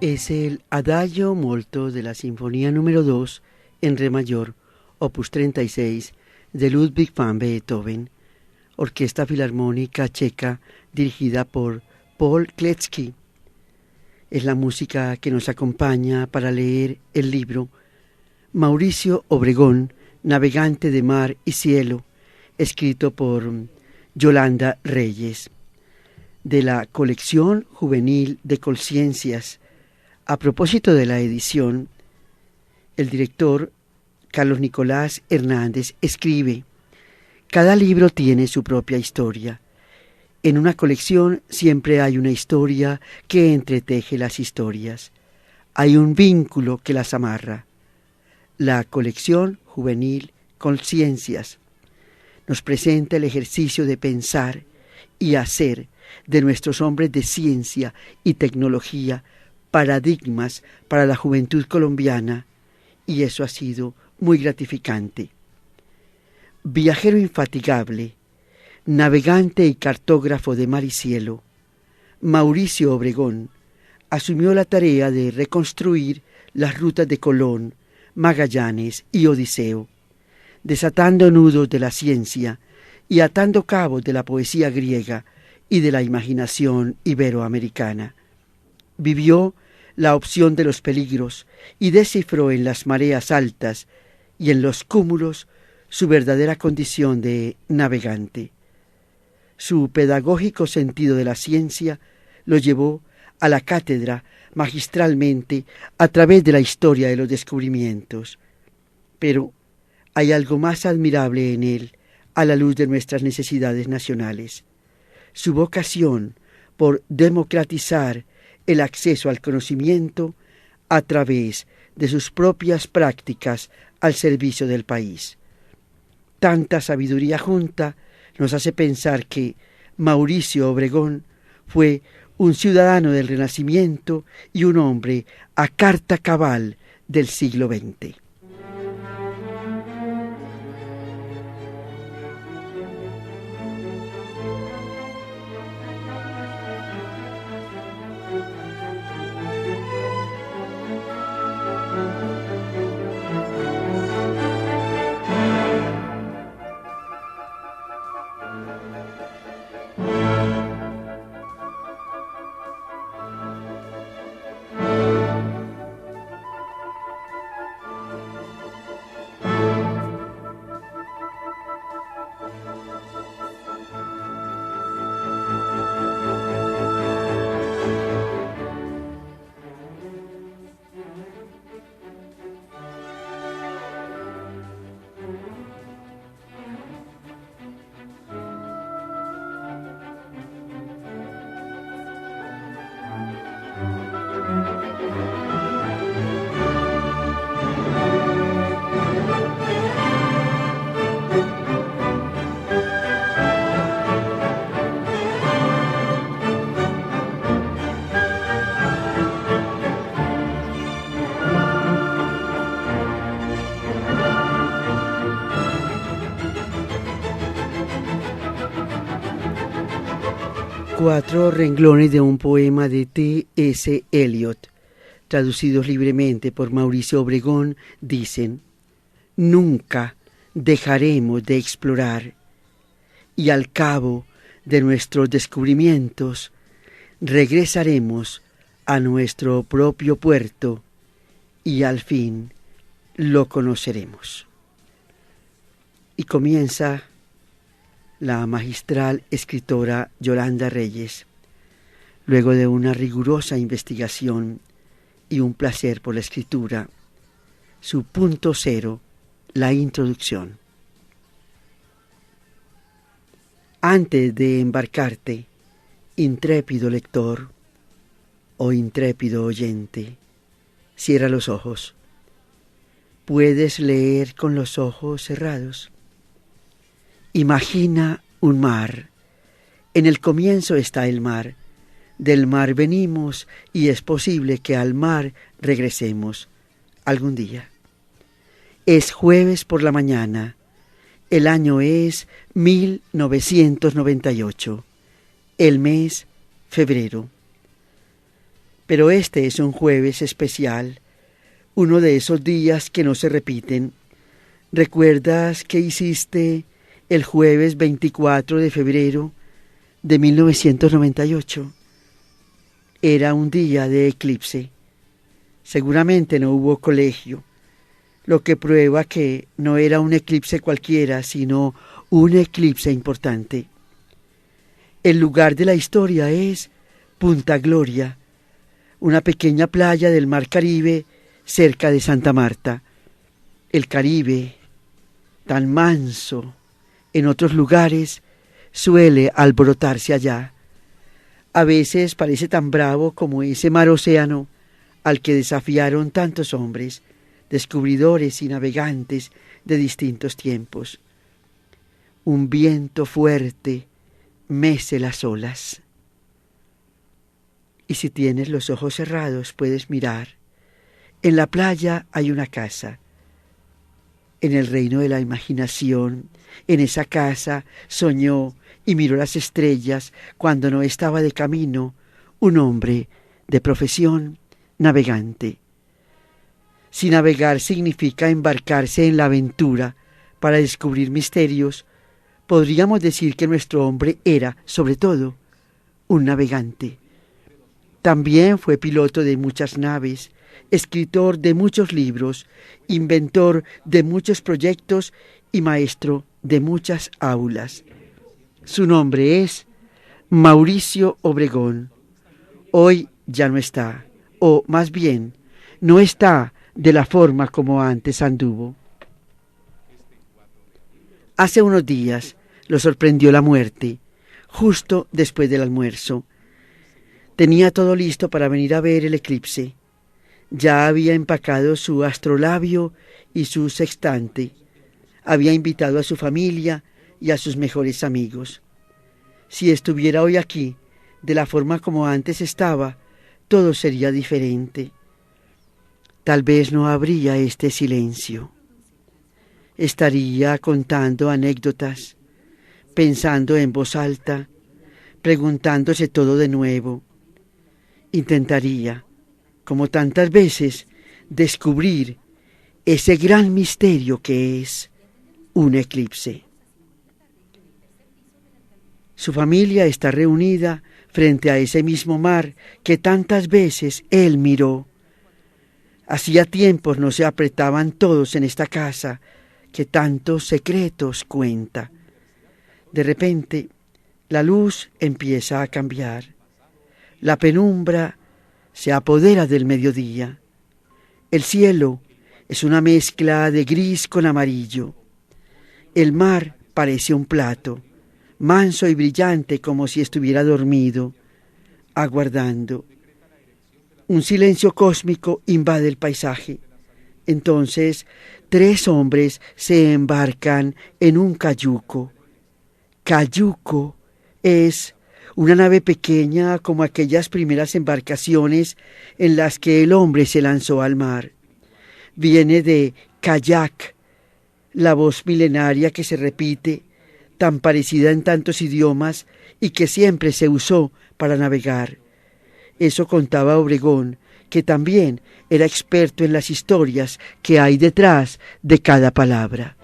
Es el Adagio molto de la Sinfonía número 2 en re mayor, opus 36, de Ludwig van Beethoven, Orquesta Filarmónica Checa dirigida por Paul Kleczki. Es la música que nos acompaña para leer el libro Mauricio Obregón, Navegante de Mar y Cielo, escrito por Yolanda Reyes, de la colección juvenil de Conciencias. A propósito de la edición, el director Carlos Nicolás Hernández escribe: cada libro tiene su propia historia. En una colección siempre hay una historia que entreteje las historias. Hay un vínculo que las amarra. La colección juvenil Conciencias nos presenta el ejercicio de pensar y hacer de nuestros hombres de ciencia y tecnología paradigmas para la juventud colombiana, y eso ha sido muy gratificante. Viajero infatigable, navegante y cartógrafo de mar y cielo, Mauricio Obregón asumió la tarea de reconstruir las rutas de Colón, Magallanes y Odiseo, desatando nudos de la ciencia y atando cabos de la poesía griega y de la imaginación iberoamericana. Vivió la opción de los peligros y descifró en las mareas altas y en los cúmulos su verdadera condición de navegante. Su pedagógico sentido de la ciencia lo llevó a la cátedra magistralmente a través de la historia de los descubrimientos. Pero hay algo más admirable en él a la luz de nuestras necesidades nacionales: su vocación por democratizar el acceso al conocimiento a través de sus propias prácticas al servicio del país. Tanta sabiduría junta nos hace pensar que Mauricio Obregón fue un ciudadano del Renacimiento y un hombre a carta cabal del siglo XX. Cuatro renglones de un poema de T.S. Eliot, traducidos libremente por Mauricio Obregón, dicen: nunca dejaremos de explorar, y al cabo de nuestros descubrimientos regresaremos a nuestro propio puerto y al fin lo conoceremos. Y comienza la magistral escritora Yolanda Reyes, luego de una rigurosa investigación y un placer por la escritura, su punto cero, la introducción. Antes de embarcarte, intrépido lector o intrépido oyente, cierra los ojos. Puedes leer con los ojos cerrados. Imagina un mar. En el comienzo está el mar. Del mar venimos y es posible que al mar regresemos algún día. Es jueves por la mañana. El año es 1998. El mes, febrero. Pero este es un jueves especial, uno de esos días que no se repiten. ¿Recuerdas qué hiciste el jueves 24 de febrero de 1998? Era un día de eclipse. Seguramente no hubo colegio, lo que prueba que no era un eclipse cualquiera, sino un eclipse importante. El lugar de la historia es Punta Gloria, una pequeña playa del Mar Caribe cerca de Santa Marta. El Caribe, tan manso en otros lugares, suele alborotarse allá. A veces parece tan bravo como ese mar océano al que desafiaron tantos hombres, descubridores y navegantes de distintos tiempos. Un viento fuerte mece las olas. Y si tienes los ojos cerrados puedes mirar. En la playa hay una casa. En el reino de la imaginación, en esa casa soñó y miró las estrellas cuando no estaba de camino un hombre de profesión navegante. Si navegar significa embarcarse en la aventura para descubrir misterios, podríamos decir que nuestro hombre era, sobre todo, un navegante. También fue piloto de muchas naves, escritor de muchos libros, inventor de muchos proyectos y maestro de muchas aulas. Su nombre es Mauricio Obregón. Hoy ya no está, o más bien, no está de la forma como antes anduvo. Hace unos días lo sorprendió la muerte, justo después del almuerzo. Tenía todo listo para venir a ver el eclipse. Ya había empacado su astrolabio y su sextante. Había invitado a su familia y a sus mejores amigos. Si estuviera hoy aquí, de la forma como antes estaba, todo sería diferente. Tal vez no habría este silencio. Estaría contando anécdotas, pensando en voz alta, preguntándose todo de nuevo. Intentaría, como tantas veces, descubrir ese gran misterio que es un eclipse. Su familia está reunida frente a ese mismo mar que tantas veces él miró. Hacía tiempos no se apretaban todos en esta casa que tantos secretos cuenta. De repente, la luz empieza a cambiar. La penumbra se apodera del mediodía. El cielo es una mezcla de gris con amarillo. El mar parece un plato, manso y brillante como si estuviera dormido, aguardando. Un silencio cósmico invade el paisaje. Entonces, 3 hombres se embarcan en un cayuco. Cayuco es una nave pequeña como aquellas primeras embarcaciones en las que el hombre se lanzó al mar. Viene de kayak, la voz milenaria que se repite, tan parecida en tantos idiomas y que siempre se usó para navegar. Eso contaba Obregón, que también era experto en las historias que hay detrás de cada palabra.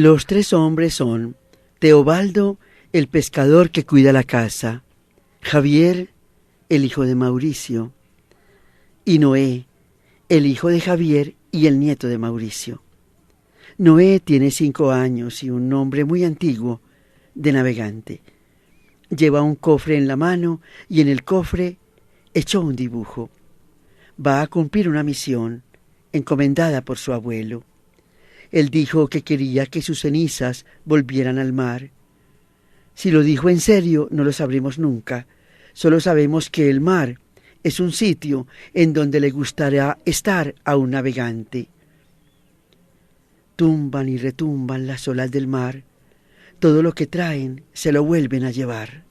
Los tres hombres son Teobaldo, el pescador que cuida la casa, Javier, el hijo de Mauricio, y Noé, el hijo de Javier y el nieto de Mauricio. Noé tiene 5 años y un nombre muy antiguo de navegante. Lleva un cofre en la mano y en el cofre echó un dibujo. Va a cumplir una misión encomendada por su abuelo. Él dijo que quería que sus cenizas volvieran al mar. Si lo dijo en serio, no lo sabremos nunca. Solo sabemos que el mar es un sitio en donde le gustará estar a un navegante. Tumban y retumban las olas del mar. Todo lo que traen se lo vuelven a llevar.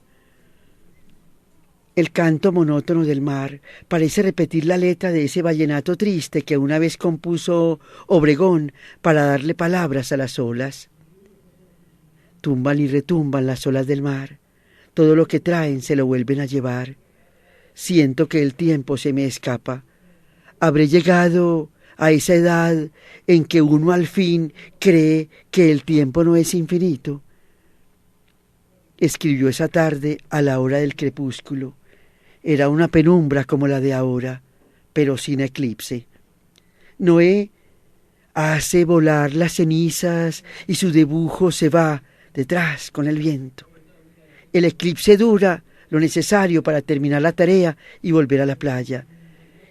El canto monótono del mar parece repetir la letra de ese vallenato triste que una vez compuso Obregón para darle palabras a las olas. Tumban y retumban las olas del mar. Todo lo que traen se lo vuelven a llevar. Siento que el tiempo se me escapa. Habré llegado a esa edad en que uno al fin cree que el tiempo no es infinito. Escribió esa tarde a la hora del crepúsculo. Era una penumbra como la de ahora, pero sin eclipse. Noé hace volar las cenizas y su dibujo se va detrás con el viento. El eclipse dura lo necesario para terminar la tarea y volver a la playa.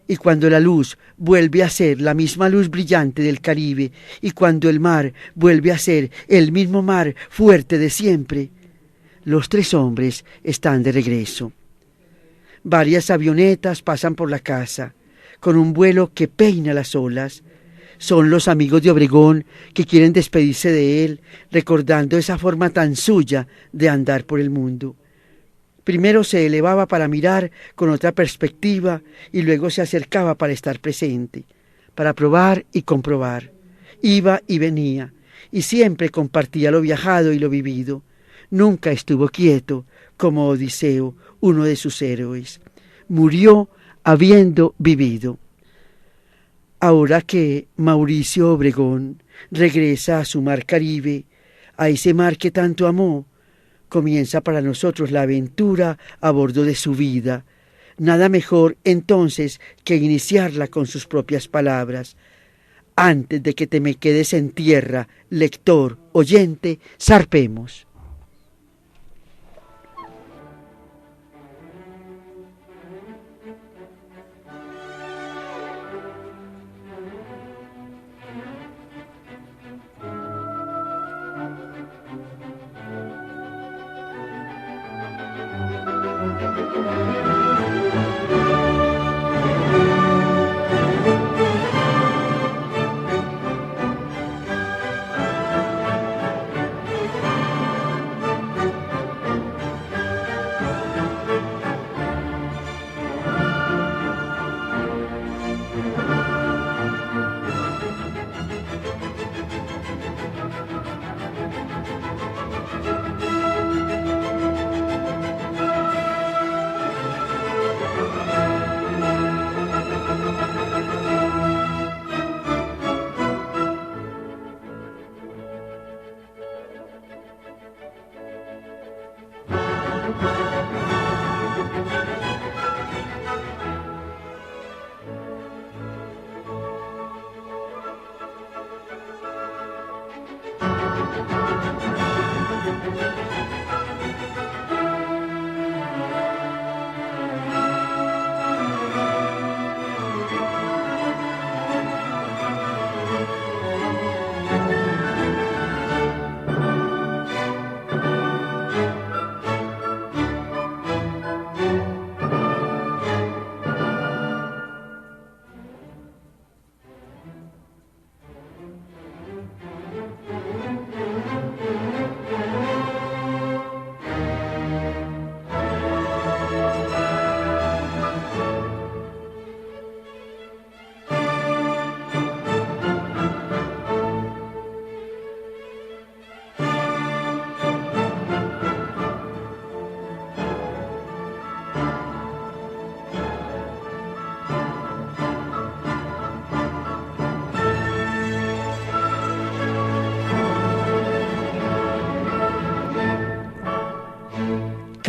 Y cuando la luz vuelve a ser la misma luz brillante del Caribe, y cuando el mar vuelve a ser el mismo mar fuerte de siempre, los tres hombres están de regreso. Varias avionetas pasan por la casa, con un vuelo que peina las olas. Son los amigos de Obregón que quieren despedirse de él, recordando esa forma tan suya de andar por el mundo. Primero se elevaba para mirar con otra perspectiva y luego se acercaba para estar presente, para probar y comprobar. Iba y venía, y siempre compartía lo viajado y lo vivido. Nunca estuvo quieto, como Odiseo, uno de sus héroes. Murió habiendo vivido. Ahora que Mauricio Obregón regresa a su mar Caribe, a ese mar que tanto amó, comienza para nosotros la aventura a bordo de su vida. Nada mejor entonces que iniciarla con sus propias palabras. Antes de que te me quedes en tierra, lector, oyente, zarpemos.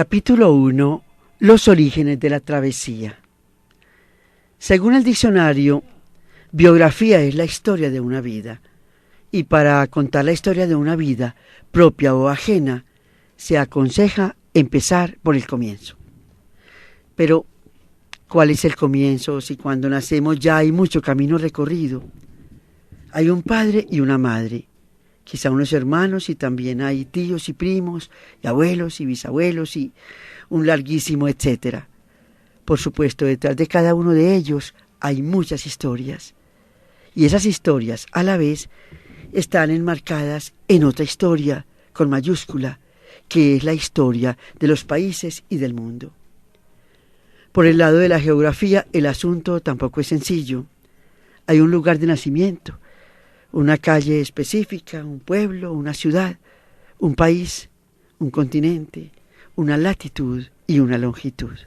Capítulo 1. Los orígenes de la travesía. Según el diccionario, biografía es la historia de una vida, y para contar la historia de una vida, propia o ajena, se aconseja empezar por el comienzo. Pero, ¿cuál es el comienzo si cuando nacemos ya hay mucho camino recorrido? Hay un padre y una madre, quizá unos hermanos y también hay tíos y primos, y abuelos y bisabuelos y un larguísimo etcétera. Por supuesto, detrás de cada uno de ellos hay muchas historias. Y esas historias, a la vez, están enmarcadas en otra historia, con mayúscula, que es la historia de los países y del mundo. Por el lado de la geografía, el asunto tampoco es sencillo. Hay un lugar de nacimiento, una calle específica, un pueblo, una ciudad, un país, un continente, una latitud y una longitud.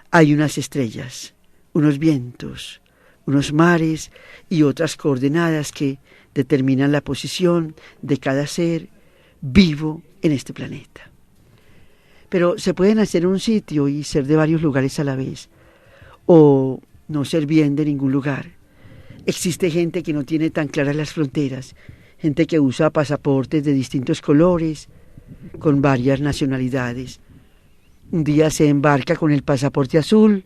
Hay unas estrellas, unos vientos, unos mares y otras coordenadas que determinan la posición de cada ser vivo en este planeta. Pero se puede nacer en un sitio y ser de varios lugares a la vez, o no ser bien de ningún lugar. Existe gente que no tiene tan claras las fronteras, gente que usa pasaportes de distintos colores, con varias nacionalidades. Un día se embarca con el pasaporte azul,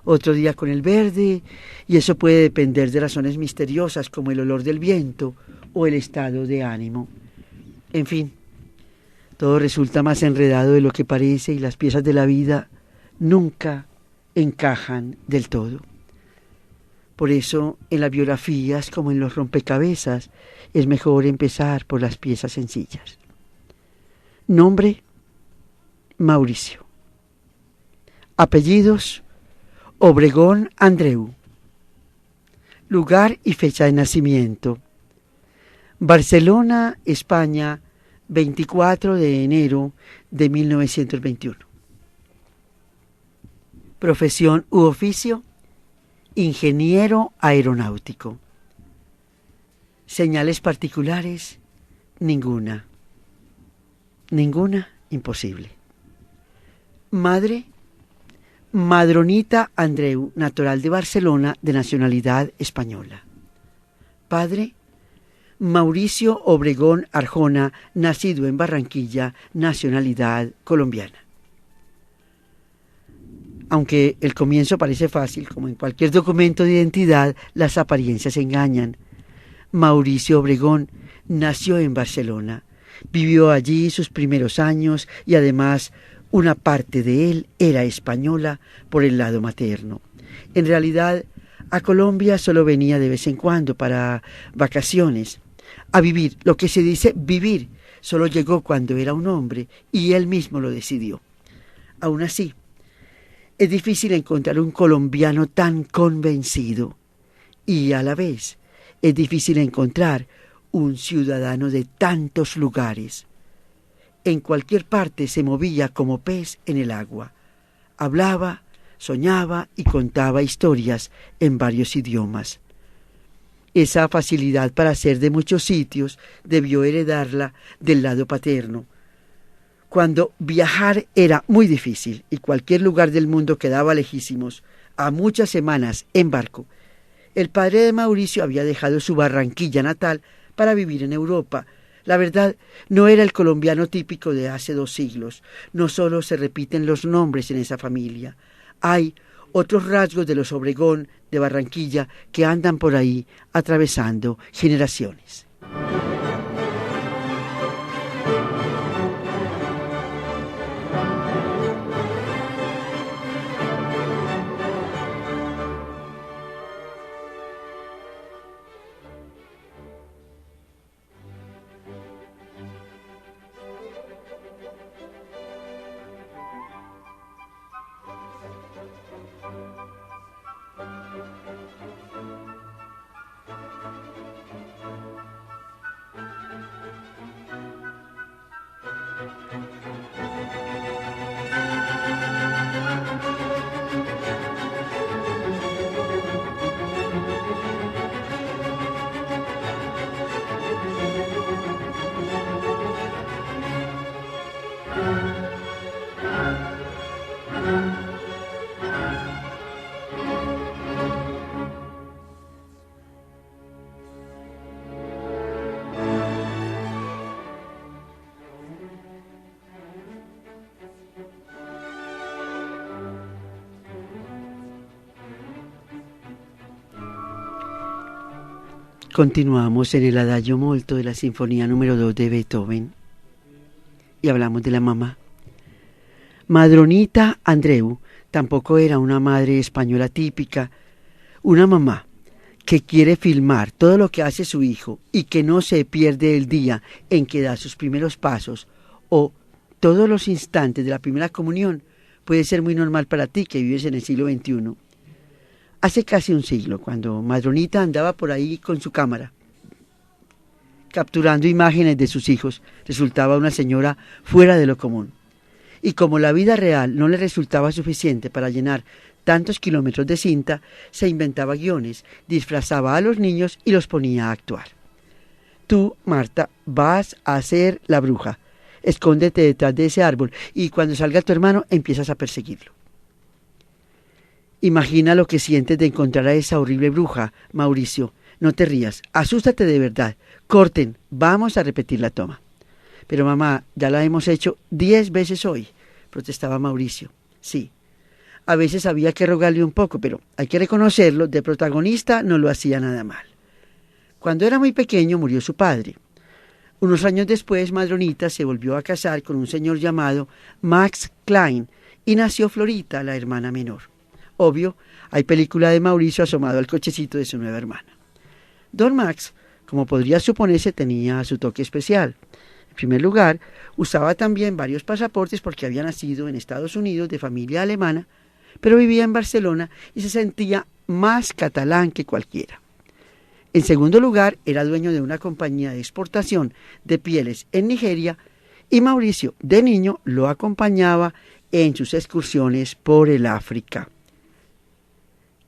otro día con el verde, y eso puede depender de razones misteriosas como el olor del viento o el estado de ánimo. En fin, todo resulta más enredado de lo que parece y las piezas de la vida nunca encajan del todo. Por eso, en las biografías como en los rompecabezas, es mejor empezar por las piezas sencillas. Nombre: Mauricio. Apellidos: Obregón Andreu. Lugar y fecha de nacimiento: Barcelona, España, 24 de enero de 1921. Profesión u oficio: ingeniero aeronáutico. Señales particulares: ninguna. Ninguna, imposible. Madre: Madronita Andreu, natural de Barcelona, de nacionalidad española. Padre: Mauricio Obregón Arjona, nacido en Barranquilla, nacionalidad colombiana. Aunque el comienzo parece fácil, como en cualquier documento de identidad, las apariencias engañan. Mauricio Obregón nació en Barcelona, vivió allí sus primeros años y además una parte de él era española por el lado materno. En realidad, a Colombia solo venía de vez en cuando para vacaciones. A vivir, lo que se dice vivir, solo llegó cuando era un hombre y él mismo lo decidió. Aún así, es difícil encontrar un colombiano tan convencido y a la vez es difícil encontrar un ciudadano de tantos lugares. En cualquier parte se movía como pez en el agua. Hablaba, soñaba y contaba historias en varios idiomas. Esa facilidad para ser de muchos sitios debió heredarla del lado paterno. Cuando viajar era muy difícil y cualquier lugar del mundo quedaba lejísimos, a muchas semanas en barco, el padre de Mauricio había dejado su Barranquilla natal para vivir en Europa. La verdad, no era el colombiano típico de hace 2 siglos. No solo se repiten los nombres en esa familia. Hay otros rasgos de los Obregón de Barranquilla que andan por ahí atravesando generaciones. Continuamos en el Adagio molto de la Sinfonía número 2 de Beethoven y hablamos de la mamá. Madronita Andreu tampoco era una madre española típica, una mamá que quiere filmar todo lo que hace su hijo y que no se pierde el día en que da sus primeros pasos o todos los instantes de la primera comunión. Puede ser muy normal para ti que vives en el siglo XXI. Hace casi un siglo, cuando Madronita andaba por ahí con su cámara, capturando imágenes de sus hijos, resultaba una señora fuera de lo común. Y como la vida real no le resultaba suficiente para llenar tantos kilómetros de cinta, se inventaba guiones, disfrazaba a los niños y los ponía a actuar. Tú, Marta, vas a ser la bruja. Escóndete detrás de ese árbol y cuando salga tu hermano empiezas a perseguirlo. Imagina lo que sientes de encontrar a esa horrible bruja, Mauricio. No te rías, asústate de verdad. Corten, vamos a repetir la toma. Pero mamá, ya la hemos hecho 10 veces hoy, protestaba Mauricio. Sí, a veces había que rogarle un poco, pero hay que reconocerlo, de protagonista no lo hacía nada mal. Cuando era muy pequeño murió su padre. Unos años después, Madronita se volvió a casar con un señor llamado Max Klein y nació Florita, la hermana menor. Obvio, hay película de Mauricio asomado al cochecito de su nueva hermana. Don Max, como podría suponerse, tenía su toque especial. En primer lugar, usaba también varios pasaportes porque había nacido en Estados Unidos de familia alemana, pero vivía en Barcelona y se sentía más catalán que cualquiera. En segundo lugar, era dueño de una compañía de exportación de pieles en Nigeria y Mauricio, de niño, lo acompañaba en sus excursiones por el África.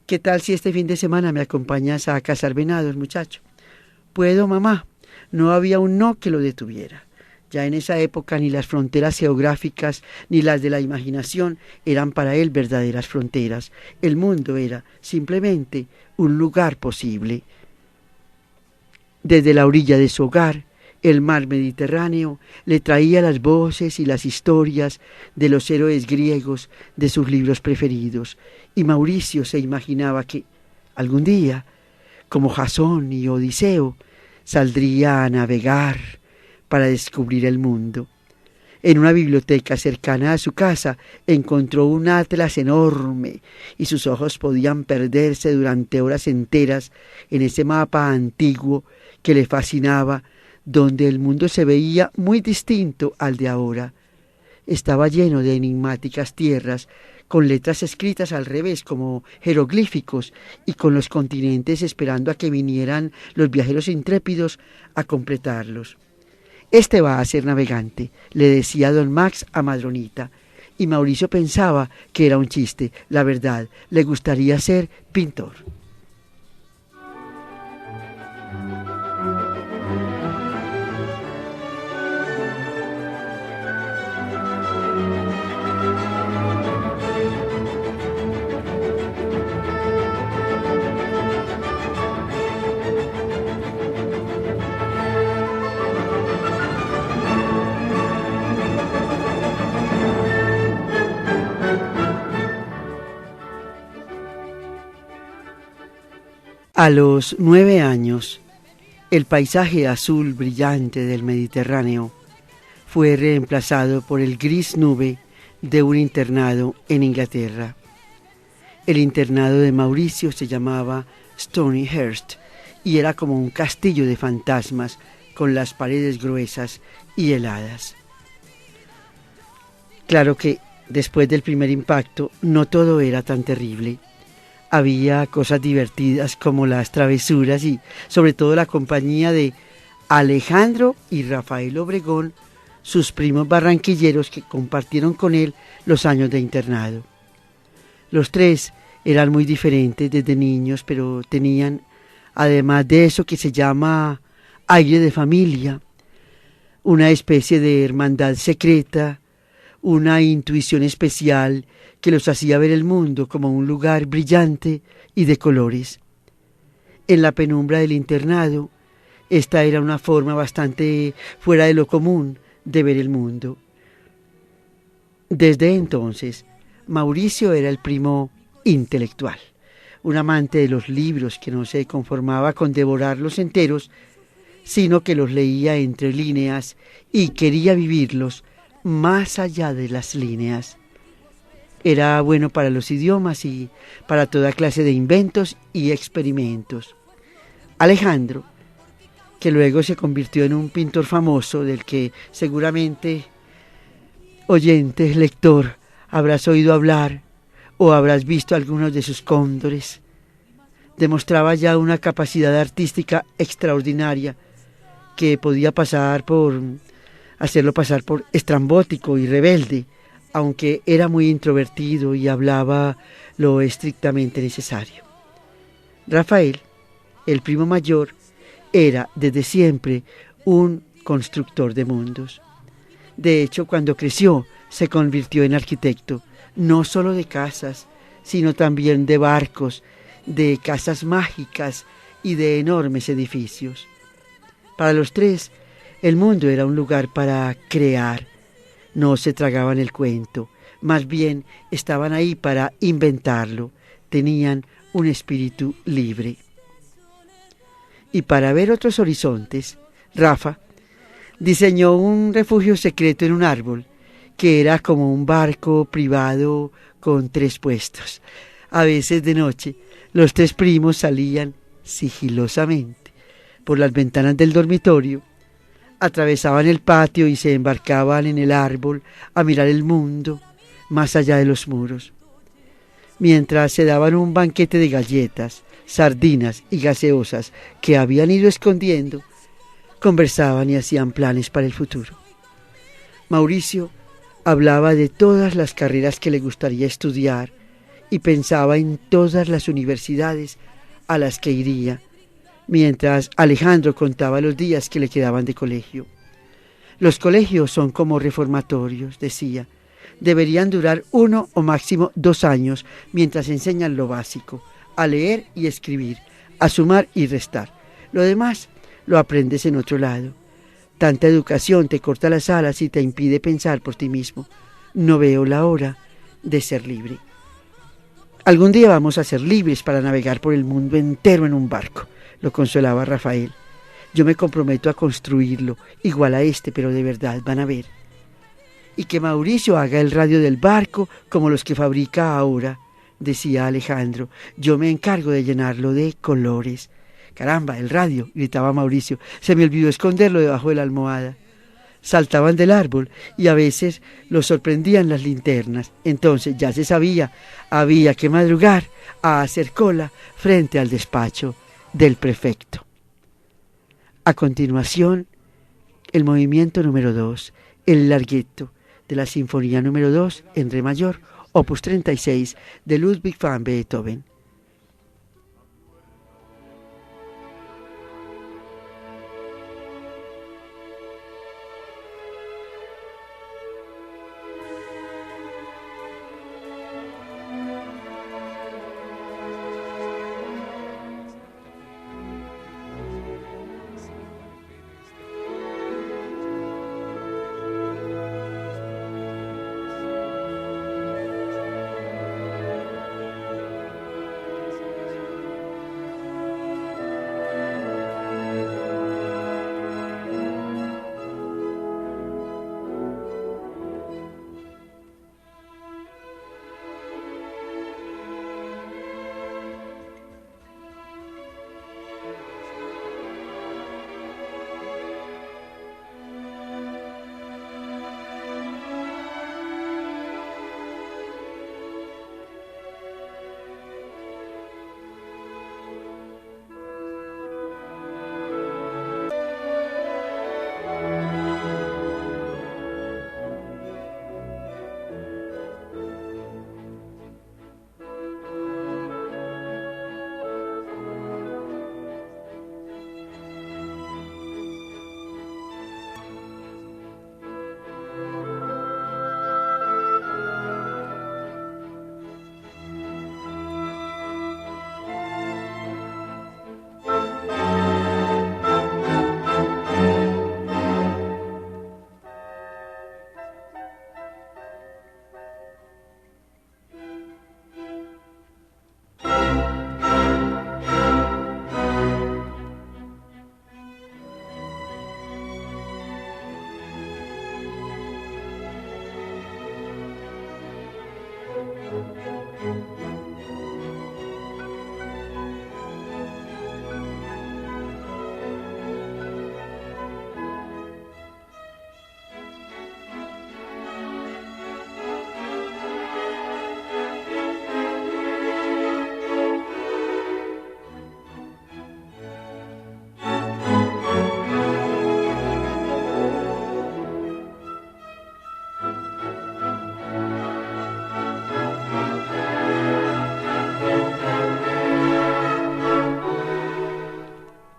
¿Qué tal si este fin de semana me acompañas a cazar venados, muchacho? Puedo, mamá. No había un no que lo detuviera. Ya en esa época ni las fronteras geográficas ni las de la imaginación eran para él verdaderas fronteras. El mundo era simplemente un lugar posible. Desde la orilla de su hogar, el mar Mediterráneo le traía las voces y las historias de los héroes griegos de sus libros preferidos, y Mauricio se imaginaba que algún día, como Jasón y Odiseo, saldría a navegar para descubrir el mundo. En una biblioteca cercana a su casa encontró un atlas enorme y sus ojos podían perderse durante horas enteras en ese mapa antiguo que le fascinaba, donde el mundo se veía muy distinto al de ahora. Estaba lleno de enigmáticas tierras, con letras escritas al revés como jeroglíficos y con los continentes esperando a que vinieran los viajeros intrépidos a completarlos. Este va a ser navegante, le decía don Max a Madronita, y Mauricio pensaba que era un chiste. La verdad, le gustaría ser pintor. A los 9 años, el paisaje azul brillante del Mediterráneo fue reemplazado por el gris nube de un internado en Inglaterra. El internado de Mauricio se llamaba Stonyhurst y era como un castillo de fantasmas con las paredes gruesas y heladas. Claro que después del primer impacto no todo era tan terrible. Había cosas divertidas como las travesuras y sobre todo la compañía de Alejandro y Rafael Obregón, sus primos barranquilleros que compartieron con él los años de internado. Los tres eran muy diferentes desde niños, pero tenían, además de eso que se llama aire de familia, una especie de hermandad secreta, una intuición especial que los hacía ver el mundo como un lugar brillante y de colores. En la penumbra del internado, esta era una forma bastante fuera de lo común de ver el mundo. Desde entonces, Mauricio era el primo intelectual, un amante de los libros que no se conformaba con devorarlos enteros, sino que los leía entre líneas y quería vivirlos más allá de las líneas. Era bueno para los idiomas y para toda clase de inventos y experimentos. Alejandro, que luego se convirtió en un pintor famoso del que seguramente, oyente, lector, habrás oído hablar o habrás visto algunos de sus cóndores, demostraba ya una capacidad artística extraordinaria que podía hacerlo pasar por estrambótico y rebelde, aunque era muy introvertido y hablaba lo estrictamente necesario. Rafael, el primo mayor, era desde siempre un constructor de mundos. De hecho, cuando creció, se convirtió en arquitecto, no solo de casas, sino también de barcos, de casas mágicas y de enormes edificios. Para los tres, el mundo era un lugar para crear. No se tragaban el cuento, más bien estaban ahí para inventarlo. Tenían un espíritu libre. Y para ver otros horizontes, Rafa diseñó un refugio secreto en un árbol, que era como un barco privado con 3 puestos. A veces de noche, los 3 primos salían sigilosamente por las ventanas del dormitorio, atravesaban el patio y se embarcaban en el árbol a mirar el mundo más allá de los muros. Mientras se daban un banquete de galletas, sardinas y gaseosas que habían ido escondiendo, conversaban y hacían planes para el futuro. Mauricio hablaba de todas las carreras que le gustaría estudiar y pensaba en todas las universidades a las que iría, mientras Alejandro contaba los días que le quedaban de colegio. Los colegios son como reformatorios, decía. Deberían durar 1 o máximo 2 años mientras enseñan lo básico, a leer y escribir, a sumar y restar. Lo demás lo aprendes en otro lado. Tanta educación te corta las alas y te impide pensar por ti mismo. No veo la hora de ser libre. Algún día vamos a ser libres para navegar por el mundo entero en un barco, lo consolaba Rafael. Yo me comprometo a construirlo, igual a este, pero de verdad, van a ver. Y que Mauricio haga el radio del barco como los que fabrica ahora, decía Alejandro. Yo me encargo de llenarlo de colores. Caramba, el radio, gritaba Mauricio. Se me olvidó esconderlo debajo de la almohada. Saltaban del árbol y a veces los sorprendían las linternas. Entonces ya se sabía, había que madrugar a hacer cola frente al despacho del prefecto. A continuación, el movimiento número 2, el larghetto de la Sinfonía número 2 en re mayor, opus 36 de Ludwig van Beethoven.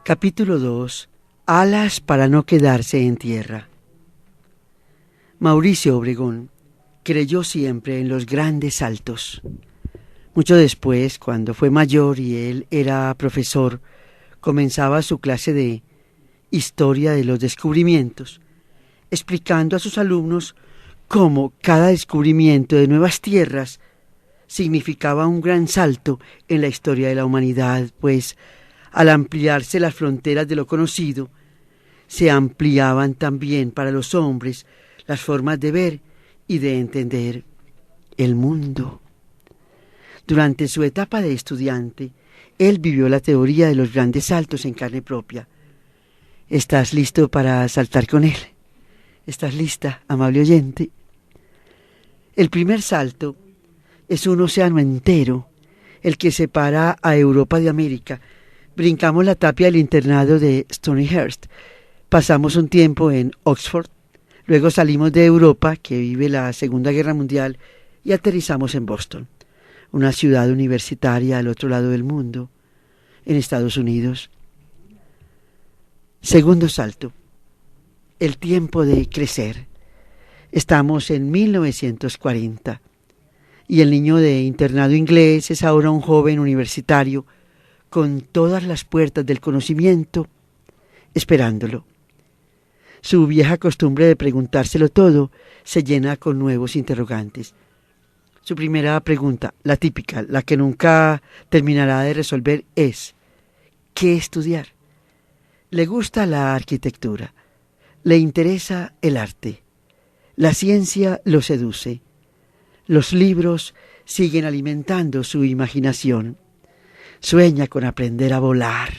Capítulo 2. Alas para no quedarse en tierra. Mauricio Obregón creyó siempre en los grandes saltos. Mucho después, cuando fue mayor y él era profesor, comenzaba su clase de Historia de los Descubrimientos, explicando a sus alumnos cómo cada descubrimiento de nuevas tierras significaba un gran salto en la historia de la humanidad, pues al ampliarse las fronteras de lo conocido, se ampliaban también para los hombres las formas de ver y de entender el mundo. Durante su etapa de estudiante, él vivió la teoría de los grandes saltos en carne propia. ¿Estás listo para saltar con él? ¿Estás lista, amable oyente? El primer salto es un océano entero, el que separa a Europa de América. Brincamos la tapia del internado de Stonyhurst, pasamos un tiempo en Oxford, luego salimos de Europa, que vive la Segunda Guerra Mundial, y aterrizamos en Boston, una ciudad universitaria al otro lado del mundo, en Estados Unidos. Segundo salto, el tiempo de crecer. Estamos en 1940 y el niño de internado inglés es ahora un joven universitario con todas las puertas del conocimiento esperándolo. Su vieja costumbre de preguntárselo todo se llena con nuevos interrogantes. Su primera pregunta, la típica, la que nunca terminará de resolver, es ¿qué estudiar? Le gusta la arquitectura, le interesa el arte, la ciencia lo seduce, los libros siguen alimentando su imaginación. Sueña con aprender a volar,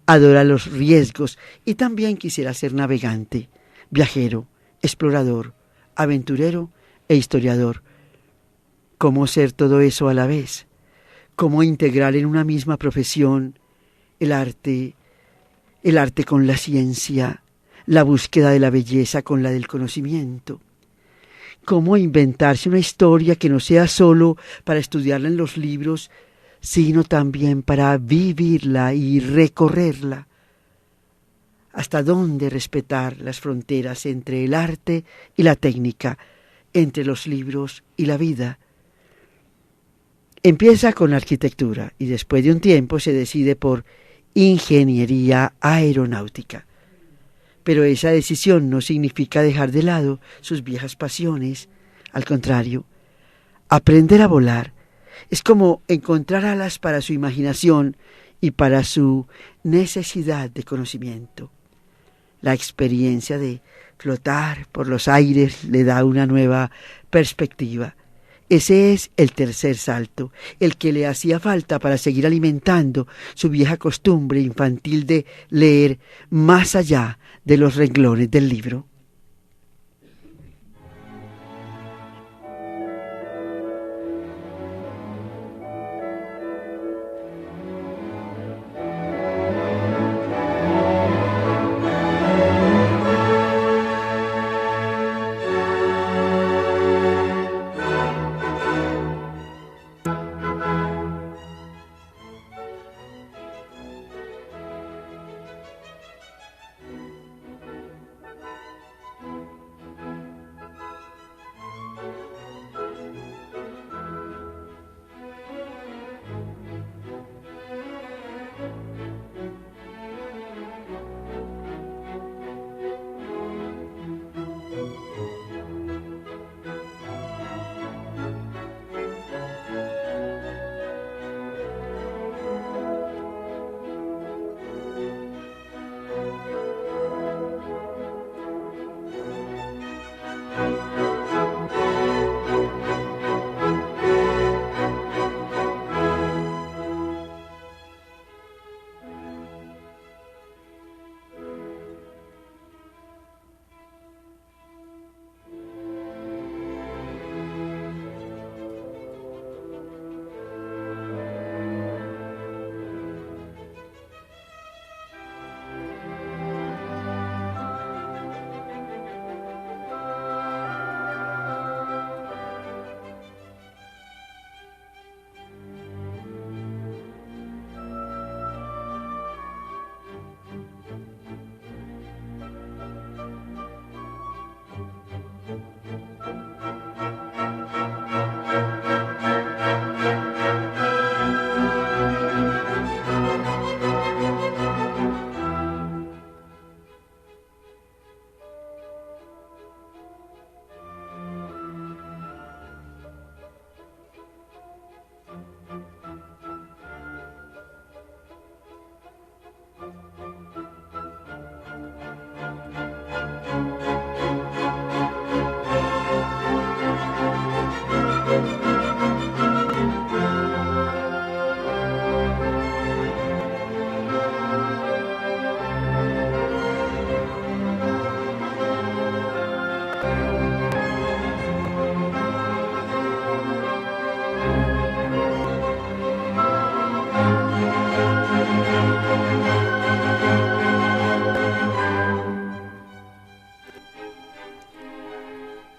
adora los riesgos y también quisiera ser navegante, viajero, explorador, aventurero e historiador. ¿Cómo ser todo eso a la vez? ¿Cómo integrar en una misma profesión el arte con la ciencia, la búsqueda de la belleza con la del conocimiento? ¿Cómo inventarse una historia que no sea solo para estudiarla en los libros, sino también para vivirla y recorrerla? ¿Hasta dónde respetar las fronteras entre el arte y la técnica, entre los libros y la vida? Empieza con arquitectura y después de un tiempo se decide por ingeniería aeronáutica. Pero esa decisión no significa dejar de lado sus viejas pasiones. Al contrario, aprender a volar es como encontrar alas para su imaginación y para su necesidad de conocimiento. La experiencia de flotar por los aires le da una nueva perspectiva. Ese es el tercer salto, el que le hacía falta para seguir alimentando su vieja costumbre infantil de leer más allá de los renglones del libro.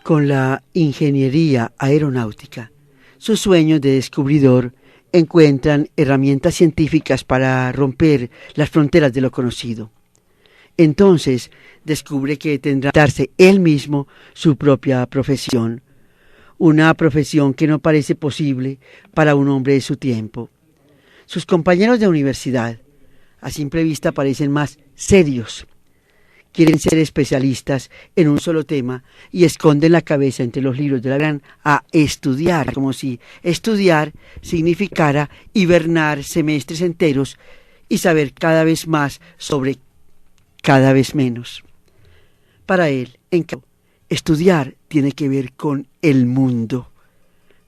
con la ingeniería aeronáutica, sus sueños de descubridor encuentran herramientas científicas para romper las fronteras de lo conocido. Entonces descubre que tendrá que darse él mismo su propia profesión, una profesión que no parece posible para un hombre de su tiempo. Sus compañeros de universidad, a simple vista, parecen más serios. Quieren ser especialistas en un solo tema y esconden la cabeza entre los libros de la gran a estudiar, como si estudiar significara hibernar semestres enteros y saber cada vez más sobre cada vez menos. Para él, en cambio, estudiar tiene que ver con el mundo.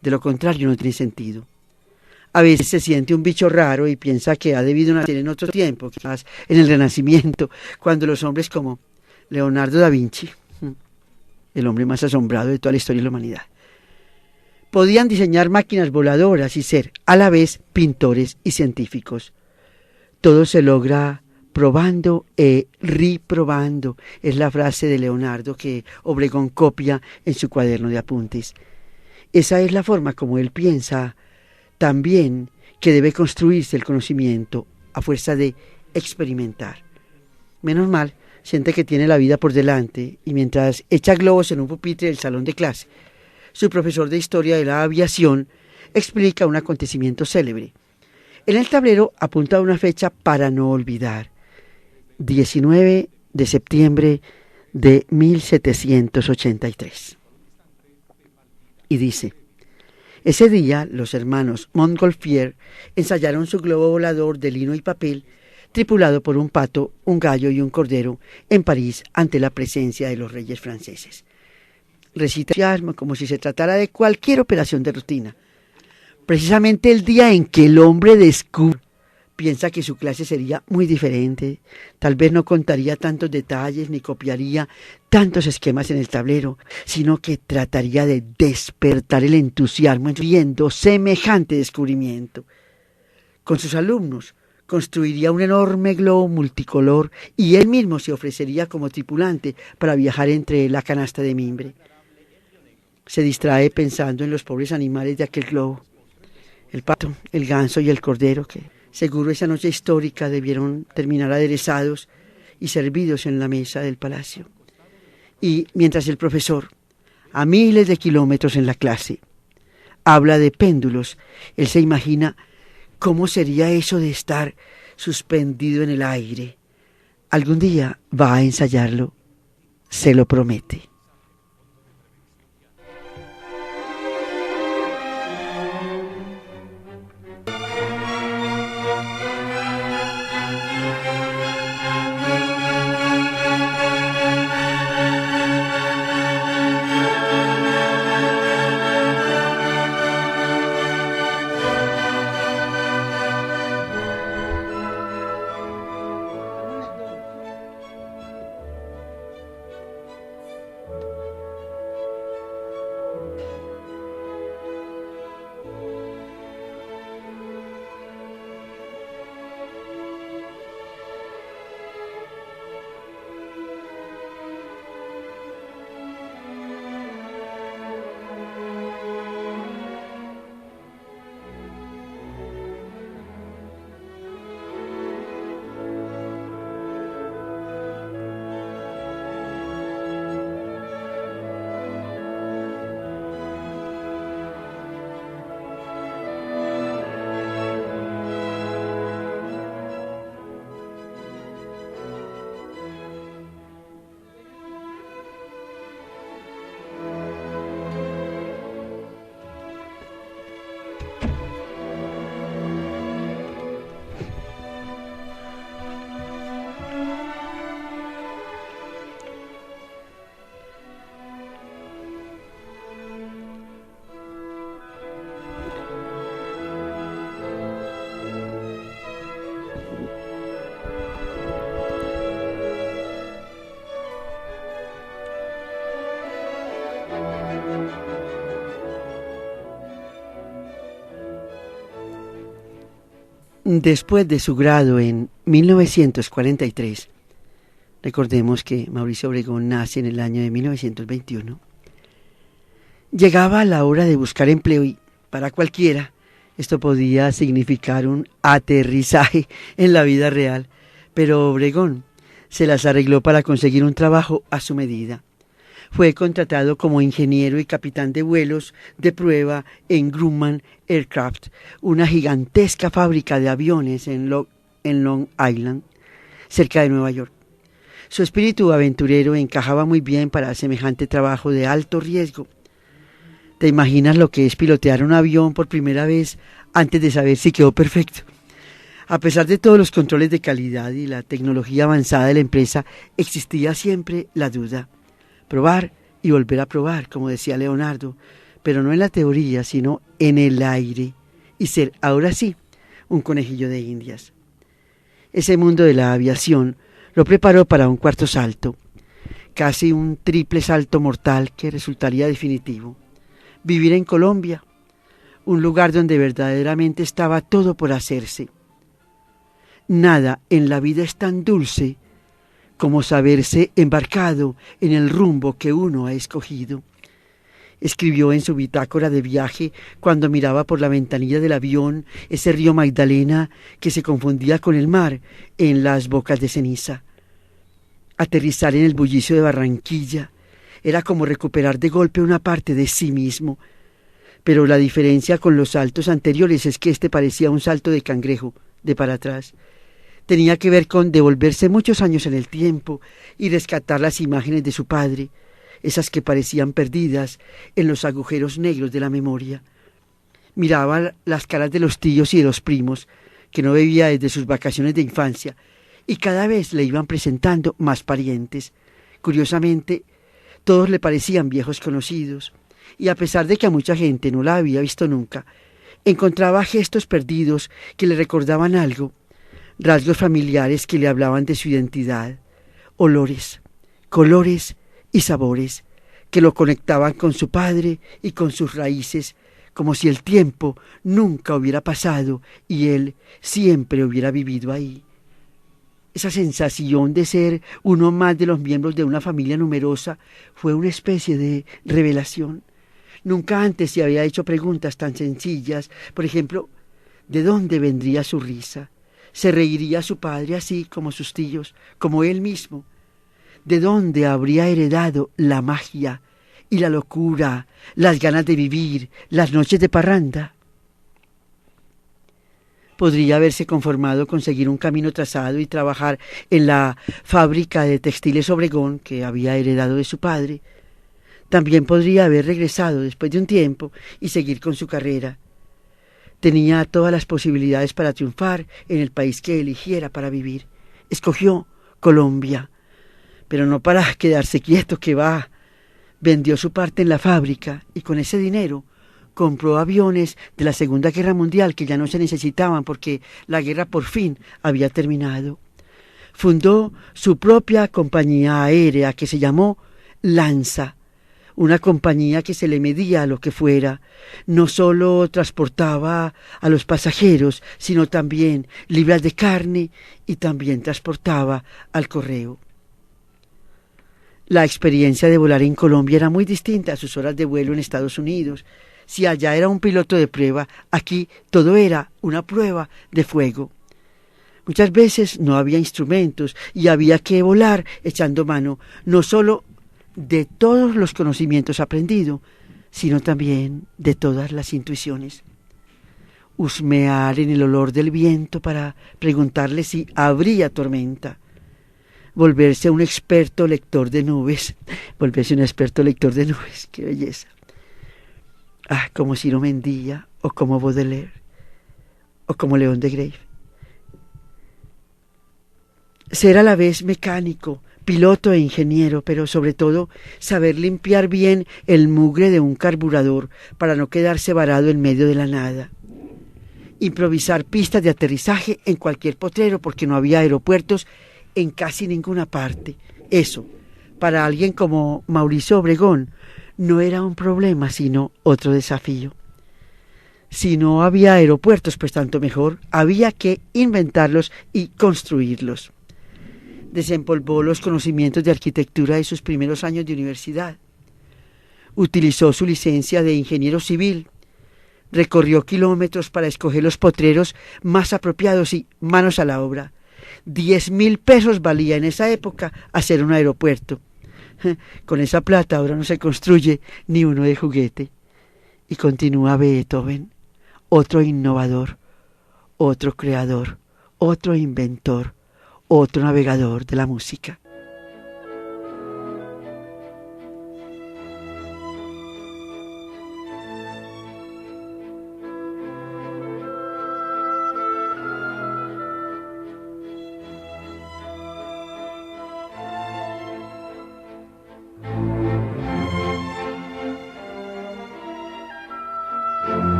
De lo contrario, no tiene sentido. A veces se siente un bicho raro y piensa que ha debido nacer en otro tiempo, quizás en el Renacimiento, cuando los hombres como Leonardo da Vinci, el hombre más asombrado de toda la historia de la humanidad, podían diseñar máquinas voladoras y ser a la vez pintores y científicos. Todo se logra probando e reprobando, es la frase de Leonardo que Obregón copia en su cuaderno de apuntes. Esa es la forma como él piensa también que debe construirse el conocimiento a fuerza de experimentar. Menos mal, siente que tiene la vida por delante y mientras echa globos en un pupitre del salón de clase, su profesor de historia de la aviación explica un acontecimiento célebre. En el tablero apunta una fecha para no olvidar: 19 de septiembre de 1783. Y dice: ese día los hermanos Montgolfier ensayaron su globo volador de lino y papel, tripulado por un pato, un gallo y un cordero, en París ante la presencia de los reyes franceses. Recita entusiasmo como si se tratara de cualquier operación de rutina. Precisamente el día en que el hombre descubre, piensa que su clase sería muy diferente, tal vez no contaría tantos detalles ni copiaría tantos esquemas en el tablero, sino que trataría de despertar el entusiasmo viendo semejante descubrimiento. Con sus alumnos construiría un enorme globo multicolor y él mismo se ofrecería como tripulante para viajar entre la canasta de mimbre. Se distrae pensando en los pobres animales de aquel globo, el pato, el ganso y el cordero, que seguro esa noche histórica debieron terminar aderezados y servidos en la mesa del palacio. Y mientras el profesor, a miles de kilómetros en la clase, habla de péndulos, él se imagina cómo sería eso de estar suspendido en el aire. Algún día va a ensayarlo, se lo promete. Después de su grado en 1943, recordemos que Mauricio Obregón nace en el año de 1921, Llegaba la hora de buscar empleo y, para cualquiera, esto podía significar un aterrizaje en la vida real, pero Obregón se las arregló para conseguir un trabajo a su medida. Fue contratado como ingeniero y capitán de vuelos de prueba en Grumman Aircraft, una gigantesca fábrica de aviones en Long Island, cerca de Nueva York. Su espíritu aventurero encajaba muy bien para semejante trabajo de alto riesgo. ¿Te imaginas lo que es pilotear un avión por primera vez antes de saber si quedó perfecto? A pesar de todos los controles de calidad y la tecnología avanzada de la empresa, existía siempre la duda. Probar y volver a probar, como decía Leonardo, pero no en la teoría, sino en el aire, y ser, ahora sí, un conejillo de Indias. Ese mundo de la aviación lo preparó para un cuarto salto, casi un triple salto mortal que resultaría definitivo. Vivir en Colombia, un lugar donde verdaderamente estaba todo por hacerse. Nada en la vida es tan dulce como saberse embarcado en el rumbo que uno ha escogido. Escribió en su bitácora de viaje cuando miraba por la ventanilla del avión ese río Magdalena que se confundía con el mar en las bocas de ceniza. Aterrizar en el bullicio de Barranquilla era como recuperar de golpe una parte de sí mismo, pero la diferencia con los saltos anteriores es que este parecía un salto de cangrejo, de para atrás. Tenía que ver con devolverse muchos años en el tiempo y rescatar las imágenes de su padre, esas que parecían perdidas en los agujeros negros de la memoria. Miraba las caras de los tíos y de los primos, que no veía desde sus vacaciones de infancia, y cada vez le iban presentando más parientes. Curiosamente, todos le parecían viejos conocidos, y a pesar de que a mucha gente no la había visto nunca, encontraba gestos perdidos que le recordaban algo, rasgos familiares que le hablaban de su identidad, olores, colores y sabores que lo conectaban con su padre y con sus raíces, como si el tiempo nunca hubiera pasado y él siempre hubiera vivido ahí. Esa sensación de ser uno más de los miembros de una familia numerosa fue una especie de revelación. Nunca antes se había hecho preguntas tan sencillas. Por ejemplo, ¿de dónde vendría su risa? ¿Se reiría su padre así como sus tíos, como él mismo? ¿De dónde habría heredado la magia y la locura, las ganas de vivir, las noches de parranda? Podría haberse conformado con seguir un camino trazado y trabajar en la fábrica de textiles Obregón que había heredado de su padre. También podría haber regresado después de un tiempo y seguir con su carrera. Tenía todas las posibilidades para triunfar en el país que eligiera para vivir. Escogió Colombia, pero no para quedarse quieto, que va. Vendió su parte en la fábrica y con ese dinero compró aviones de la Segunda Guerra Mundial que ya no se necesitaban porque la guerra por fin había terminado. Fundó su propia compañía aérea que se llamó Lanza, una compañía que se le medía a lo que fuera. No solo transportaba a los pasajeros, sino también libras de carne y también transportaba al correo. La experiencia de volar en Colombia era muy distinta a sus horas de vuelo en Estados Unidos. Si allá era un piloto de prueba, aquí todo era una prueba de fuego. Muchas veces no había instrumentos y había que volar echando mano, no solo de todos los conocimientos aprendidos, sino también de todas las intuiciones. Husmear en el olor del viento para preguntarle si habría tormenta. Volverse un experto lector de nubes. Qué belleza. Como Ciro Mendía, o como Baudelaire, o como León de Grave. Ser a la vez mecánico, piloto e ingeniero, pero sobre todo saber limpiar bien el mugre de un carburador para no quedarse varado en medio de la nada. Improvisar pistas de aterrizaje en cualquier potrero porque no había aeropuertos en casi ninguna parte. Eso, para alguien como Mauricio Obregón, no era un problema, sino otro desafío. Si no había aeropuertos, pues tanto mejor, había que inventarlos y construirlos. Desempolvó los conocimientos de arquitectura de sus primeros años de universidad. Utilizó su licencia de ingeniero civil, recorrió kilómetros para escoger los potreros más apropiados y manos a la obra. 10.000 pesos valía en esa época hacer un aeropuerto. Con esa plata ahora no se construye ni uno de juguete. Y continúa Beethoven, otro innovador, otro creador, otro inventor, otro navegador de la música.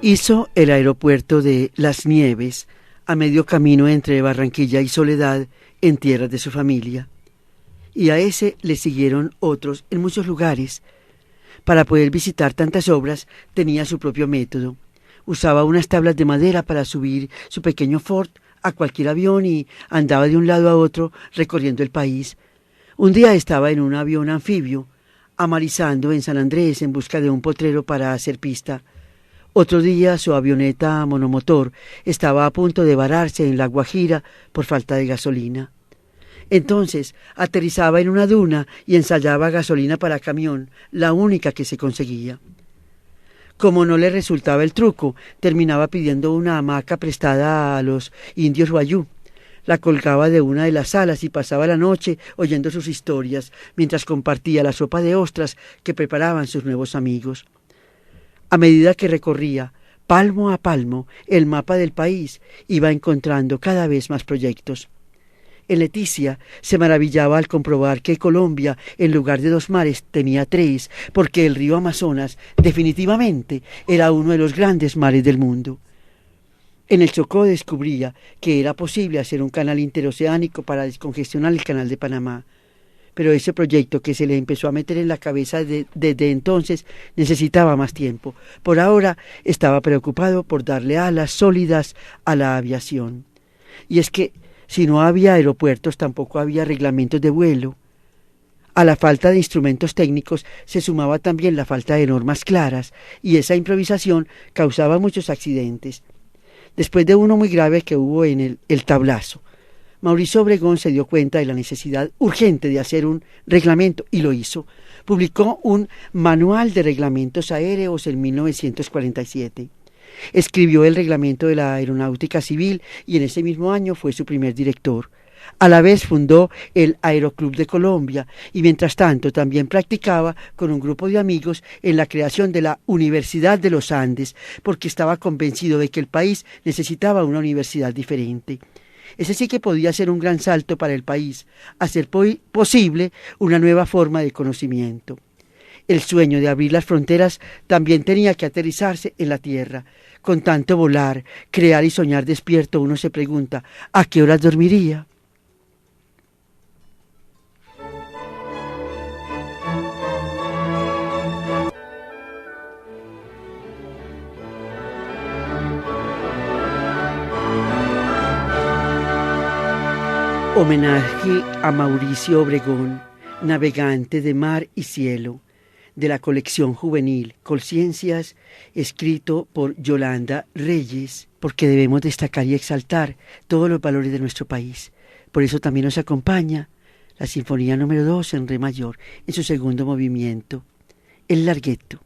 Hizo el aeropuerto de Las Nieves, a medio camino entre Barranquilla y Soledad, en tierras de su familia. Y a ese le siguieron otros en muchos lugares. Para poder visitar tantas obras tenía su propio método. Usaba unas tablas de madera para subir su pequeño Ford a cualquier avión y andaba de un lado a otro recorriendo el país. Un día estaba en un avión anfibio, amarizando en San Andrés en busca de un potrero para hacer pista. Otro día su avioneta monomotor estaba a punto de vararse en La Guajira por falta de gasolina. Entonces aterrizaba en una duna y ensayaba gasolina para camión, la única que se conseguía. Como no le resultaba el truco, terminaba pidiendo una hamaca prestada a los indios Wayuu. La colgaba de una de las alas y pasaba la noche oyendo sus historias, mientras compartía la sopa de ostras que preparaban sus nuevos amigos. A medida que recorría, palmo a palmo, el mapa del país, iba encontrando cada vez más proyectos. En Leticia se maravillaba al comprobar que Colombia, en lugar de 2 mares, tenía 3, porque el río Amazonas definitivamente era uno de los grandes mares del mundo. En el Chocó descubría que era posible hacer un canal interoceánico para descongestionar el canal de Panamá. Pero ese proyecto que se le empezó a meter en la cabeza desde entonces necesitaba más tiempo. Por ahora estaba preocupado por darle alas sólidas a la aviación. Y es que si no había aeropuertos tampoco había reglamentos de vuelo. A la falta de instrumentos técnicos se sumaba también la falta de normas claras, y esa improvisación causaba muchos accidentes. Después de uno muy grave que hubo en el Tablazo, Mauricio Obregón se dio cuenta de la necesidad urgente de hacer un reglamento y lo hizo. Publicó un manual de reglamentos aéreos en 1947. Escribió el reglamento de la aeronáutica civil y en ese mismo año fue su primer director. A la vez fundó el Aeroclub de Colombia y mientras tanto también practicaba con un grupo de amigos en la creación de la Universidad de los Andes, porque estaba convencido de que el país necesitaba una universidad diferente. Ese sí que podía ser un gran salto para el país, hacer posible una nueva forma de conocimiento. El sueño de abrir las fronteras también tenía que aterrizarse en la tierra. Con tanto volar, crear y soñar despierto, uno se pregunta, ¿a qué horas dormiría? Homenaje a Mauricio Obregón, navegante de mar y cielo, de la colección juvenil Conciencias, escrito por Yolanda Reyes, porque debemos destacar y exaltar todos los valores de nuestro país. Por eso también nos acompaña la Sinfonía número 2 en Re mayor, en su segundo movimiento, el Larghetto.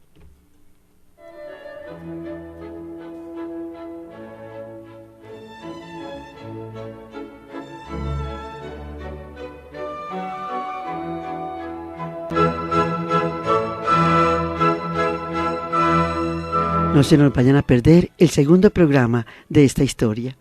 No se nos vayan a perder el segundo programa de esta historia.